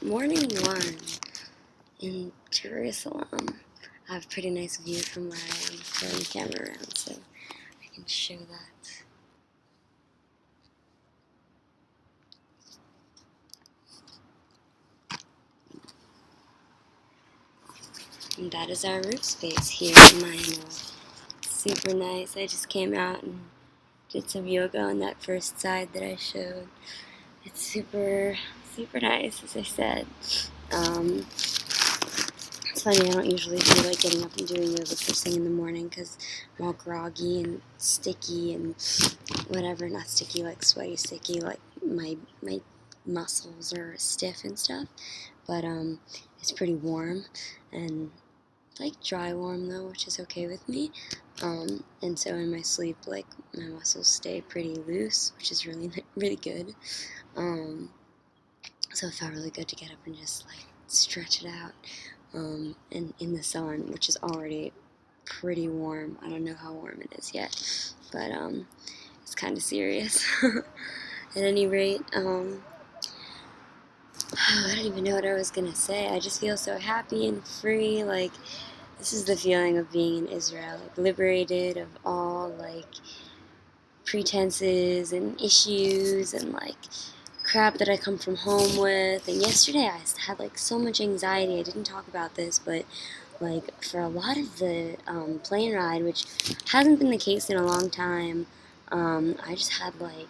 morning one in Jerusalem. I have a pretty nice view from where I am, throwing the camera around so I can show that. And that is our roof space here in Miami. Super nice. I just came out and did some yoga on that first side that I showed. It's super nice, as I said. It's funny, I don't usually feel like getting up and doing yoga first thing in the morning because I'm all groggy and sticky and whatever. Not sticky like sweaty sticky, like my muscles are stiff and stuff. But it's pretty warm and like dry warm though, which is okay with me. And so in my sleep, like my muscles stay pretty loose, which is really good. So it felt really good to get up and just like stretch it out. And in the sun, which is already pretty warm. I don't know how warm it is yet, but it's kind of serious. At any rate, I don't even know what I was gonna say. I just feel so happy and free. Like, this is the feeling of being in Israel, like liberated of all like pretenses and issues and like crap that I come from home with. And yesterday I had like so much anxiety. I didn't talk about this, but like for a lot of the plane ride, which hasn't been the case in a long time, I just had like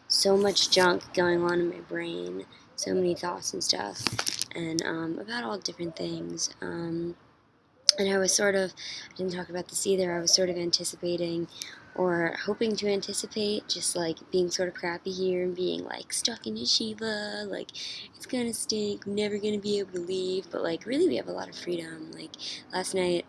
so much junk going on in my brain, so many thoughts and stuff, and about all different things. And I didn't talk about this either, I was sort of anticipating or hoping to anticipate just like being sort of crappy here and being like stuck in yeshiva, like it's gonna stink, I'm never gonna be able to leave, but like really we have a lot of freedom. Like last night,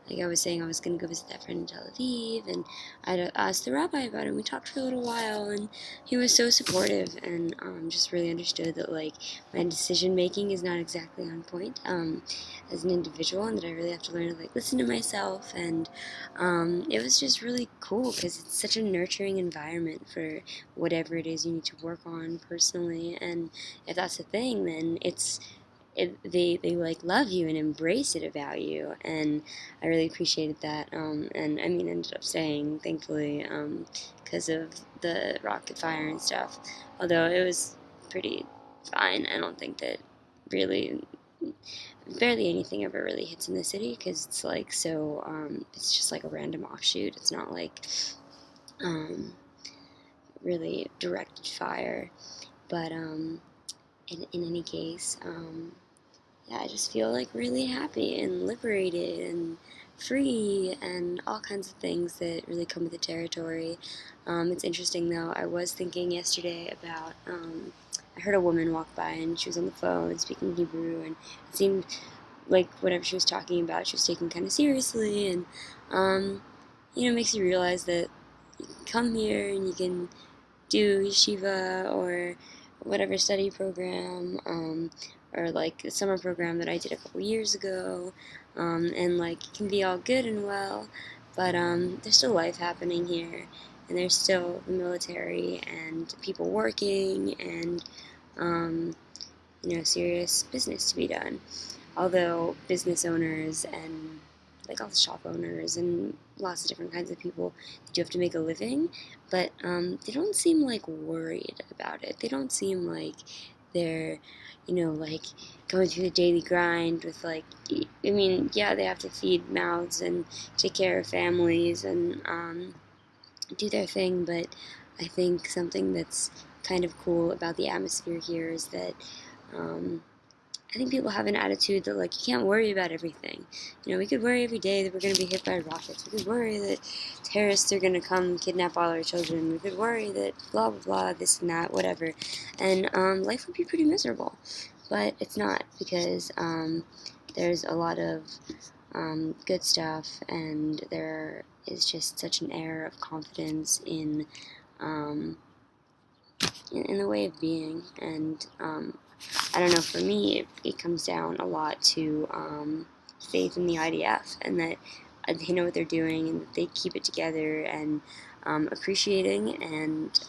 like I was saying, I was gonna go visit that friend in Tel Aviv, and I asked the rabbi about it, and we talked for a little while, and he was so supportive and just really understood that like my decision making is not exactly on point as an individual, and that I really have to learn to like listen to myself. And it was just really cool because it's such a nurturing environment for whatever it is you need to work on personally. And if that's the thing, then they like love you and embrace it about you, and I really appreciated that. And I mean, ended up staying, thankfully, because of the rocket fire and stuff. Although it was pretty fine. I don't think that really barely anything ever really hits in the city because it's like so. It's just like a random offshoot. It's not like really directed fire, but in any case, yeah, I just feel like really happy and liberated and free and all kinds of things that really come with the territory. It's interesting though, I was thinking yesterday about, I heard a woman walk by and she was on the phone speaking Hebrew, and it seemed like whatever she was talking about she was taking kind of seriously, and it makes you realize that you can come here and you can do yeshiva or whatever study program, or like the summer program that I did a couple years ago, and like it can be all good and well, but there's still life happening here, and there's still the military and people working, and serious business to be done. Although business owners and like all the shop owners and lots of different kinds of people do have to make a living, but they don't seem like worried about it. They don't seem like they're, like going through the daily grind with like, I mean, yeah, they have to feed mouths and take care of families and do their thing, but I think something that's kind of cool about the atmosphere here is that I think people have an attitude that, like, you can't worry about everything. We could worry every day that we're going to be hit by rockets. We could worry that terrorists are going to come kidnap all our children. We could worry that blah, blah, blah, this and that, whatever. And life would be pretty miserable. But it's not, because there's a lot of good stuff, and there is just such an air of confidence in the way of being. And I don't know, for me, it comes down a lot to faith in the IDF, and that they know what they're doing, and that they keep it together, and appreciating, and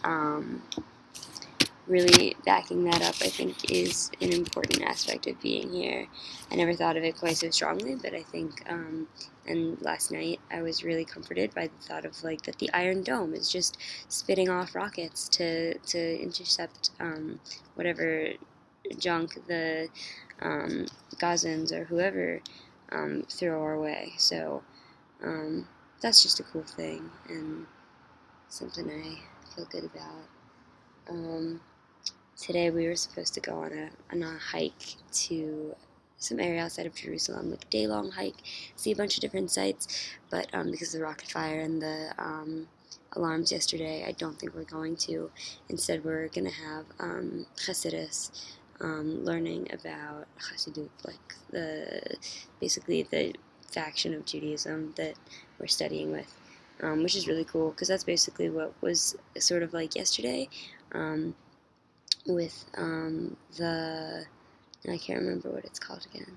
really backing that up, I think, is an important aspect of being here. I never thought of it quite so strongly, but I think, and last night I was really comforted by the thought of like that the Iron Dome is just spitting off rockets to intercept whatever junk the Gazans or whoever throw our way. So that's just a cool thing and something I feel good about. Today we were supposed to go on a hike to some area outside of Jerusalem, like a day-long hike, see a bunch of different sites, but because of the rocket fire and the alarms yesterday, I don't think we're going to. Instead, we're going to have Hasidus, learning about Hasidut, like basically the faction of Judaism that we're studying with, which is really cool because that's basically what was sort of like yesterday. With I can't remember what it's called again.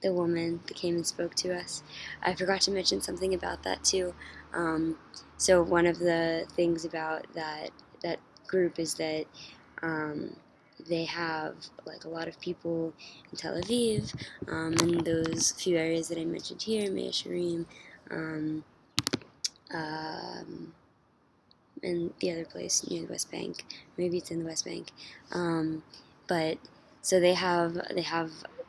The woman that came and spoke to us. I forgot to mention something about that too. So one of the things about that group is that they have like a lot of people in Tel Aviv, in those few areas that I mentioned here, Mea Shearim, and the other place near the West Bank. Maybe it's in the West Bank. But so they have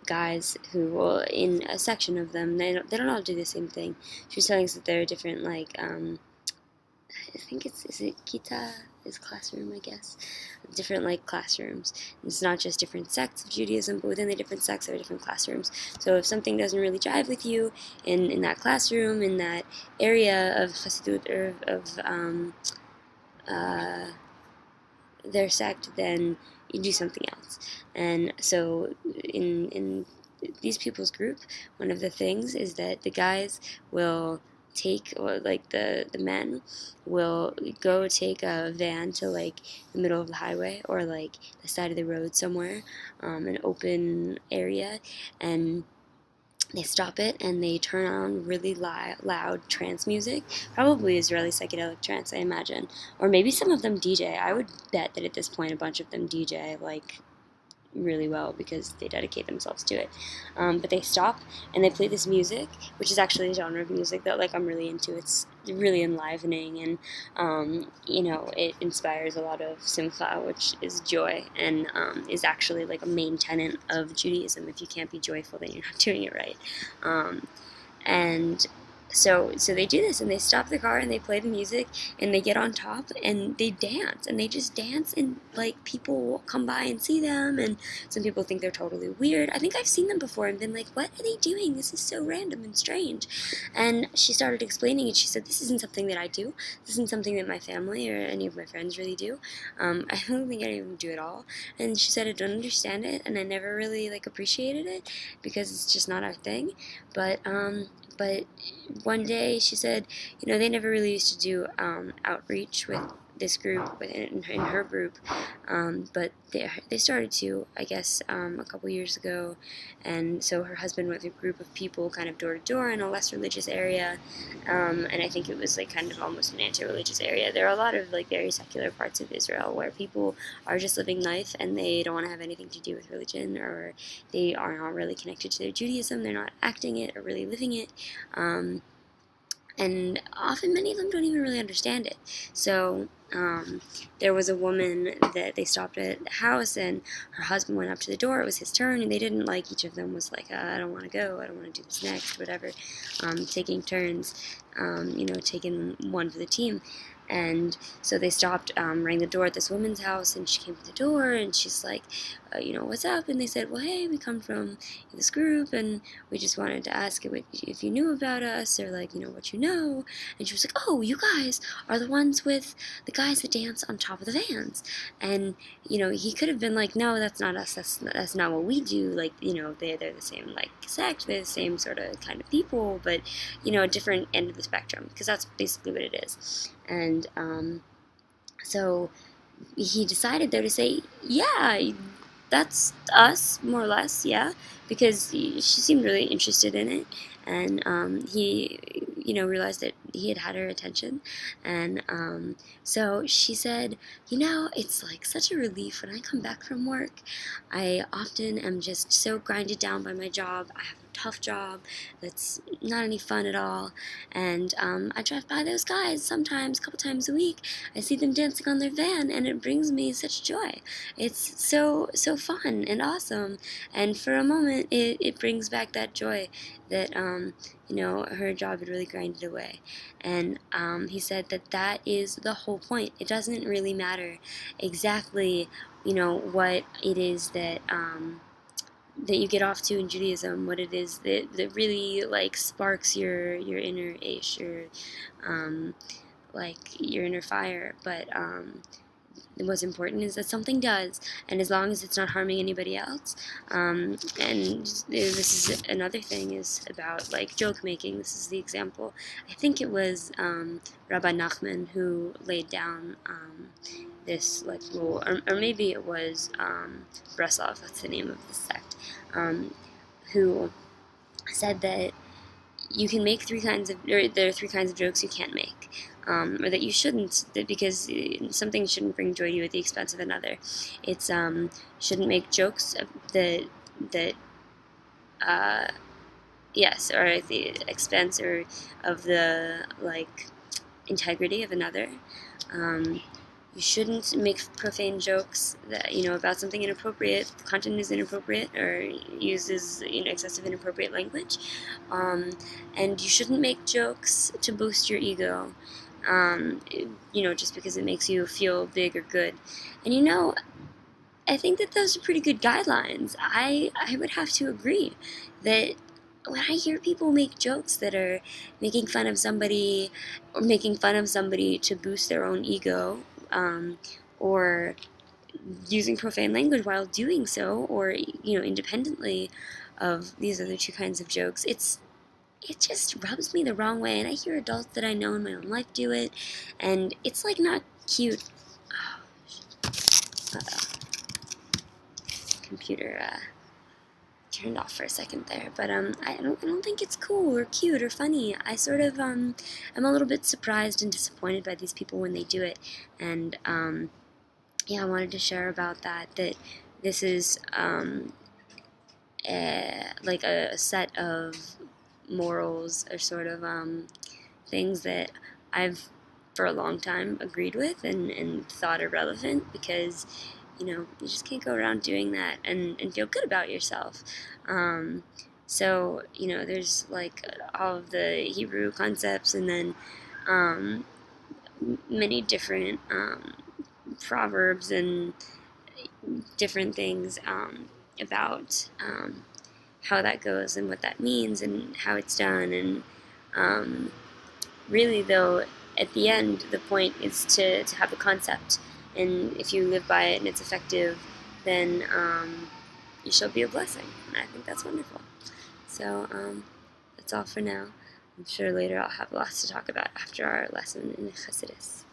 guys who will, in a section of them, they don't all do the same thing. She was telling us that there are different like I think is it Kita is classroom, I guess. Different like classrooms. It's not just different sects of Judaism, but within the different sects there are different classrooms. So if something doesn't really jive with you in that classroom, in that area of Hasidut or of their sect, then you do something else. And so in these people's group, one of the things is that the guys will take, or like the men will go take a van to like the middle of the highway or like the side of the road somewhere, an open area, and they stop it and they turn on really loud trance music, probably Israeli psychedelic trance, I imagine. Or maybe some of them DJ. I would bet that at this point a bunch of them DJ, like, really well because they dedicate themselves to it. But they stop and they play this music, which is actually a genre of music that like I'm really into. It's really enlivening and it inspires a lot of simcha, which is joy, and is actually like a main tenet of Judaism. If you can't be joyful, then you're not doing it right. And so they do this and they stop the car and they play the music and they get on top and they dance and they just dance and like people come by and see them, and some people think they're totally weird. I think I've seen them before and been like, what are they doing? This is so random and strange. And she started explaining it. She said, this isn't something that I do. This isn't something that my family or any of my friends really do. I don't think any of them do it all. And she said, I don't understand it and I never really like appreciated it because it's just not our thing. But one day she said, they never really used to do outreach with this group, in her group, but they started to, I guess, a couple years ago, and so her husband went with a group of people kind of door to door in a less religious area, and I think it was like kind of almost an anti-religious area. There are a lot of like very secular parts of Israel where people are just living life and they don't want to have anything to do with religion, or they are not really connected to their Judaism, they're not acting it or really living it, and often many of them don't even really understand it. So there was a woman that they stopped at the house, and her husband went up to the door. It was his turn, and they didn't like, each of them was like, I don't want to go, I don't want to do this next, whatever, taking turns, taking one for the team. And so they stopped, rang the door at this woman's house, and she came to the door, and she's like, what's up? And they said, well, hey, we come from this group, and we just wanted to ask if you knew about us, or like, what you know. And she was like, oh, you guys are the ones with the guys that dance on top of the vans. And, he could have been like, no, that's not us, that's not what we do. Like, they're the same, like, sect, they're the same sort of kind of people, but, a different end of the spectrum, because that's basically what it is. And so he decided, though, to say, yeah, that's us, more or less, yeah, because she seemed really interested in it, and he realized that he had her attention. And so she said, it's like such a relief when I come back from work. I often am just so grinded down by my job. I have a tough job that's not any fun at all. And I drive by those guys sometimes, a couple times a week. I see them dancing on their van, and it brings me such joy. It's so fun and awesome. And for a moment, it brings back that joy that her job had really grinded away. And he said that is the whole point. It doesn't really matter exactly what it is that you get off to in Judaism, what it is that really like sparks your inner ish, your inner fire. But what's important is that something does, and as long as it's not harming anybody else. And this is another thing is about like joke making. This is the example. I think it was Rabbi Nachman who laid down this like rule, or maybe it was Breslov. That's the name of the sect. Who said that you can make there are three kinds of jokes you can't make. Or that you shouldn't, because something shouldn't bring joy to you at the expense of another. It's shouldn't make jokes that yes, or at the expense or of the like integrity of another. You shouldn't make profane jokes that about something inappropriate. The content is inappropriate or uses excessive inappropriate language, and you shouldn't make jokes to boost your ego. Just because it makes you feel big or good. And I think that those are pretty good guidelines. I would have to agree that when I hear people make jokes that are making fun of somebody or making fun of somebody to boost their own ego, or using profane language while doing so, or independently of these other two kinds of jokes, it just rubs me the wrong way. And I hear adults that I know in my own life do it, and it's like not cute. Computer turned off for a second there, but I don't think it's cool or cute or funny. I sort of I'm a little bit surprised and disappointed by these people when they do it, and I wanted to share about that this is like a set of morals or sort of things that I've for a long time agreed with and thought are relevant, because you just can't go around doing that and feel good about yourself. So there's like all of the Hebrew concepts, and then many different proverbs and different things about how that goes and what that means and how it's done. And really, though, at the end, the point is to have the concept. And if you live by it and it's effective, then you shall be a blessing. And I think that's wonderful. So that's all for now. I'm sure later I'll have lots to talk about after our lesson in Chassidus.